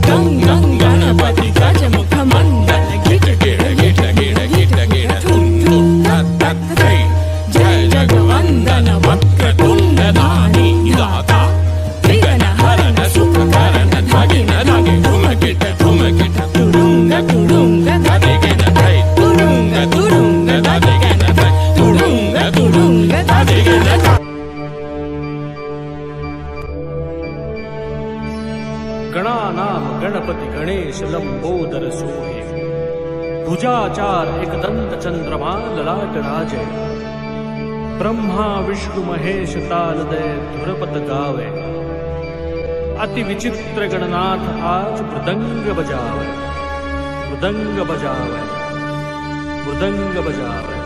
गंग गंग गणपती गजमुख मंगल गिट गिट गिट गिट गिट गिट धुन धुन धत धत धै जय जगवंदन वक्रतुंड धानी दाता त्रिगण हरण सुख करण धगिन धगे धुमकिट धुमकिट तुडुंग तुडुंग धगिन धै तुडुंग तुडुंग धगिन धै तुडुंग तुडुंग धगिन धै गणानाम गणपति गणेश लंबोदर सोहे भुजाचार एकदंत चंद्रमा ललाट राजे ब्रह्मा विष्णु महेश तालदय धुरपत गावे अति विचित्र गणनाथ आज मृदंग बजावे मृदंग बजावे मृदंग बजावे।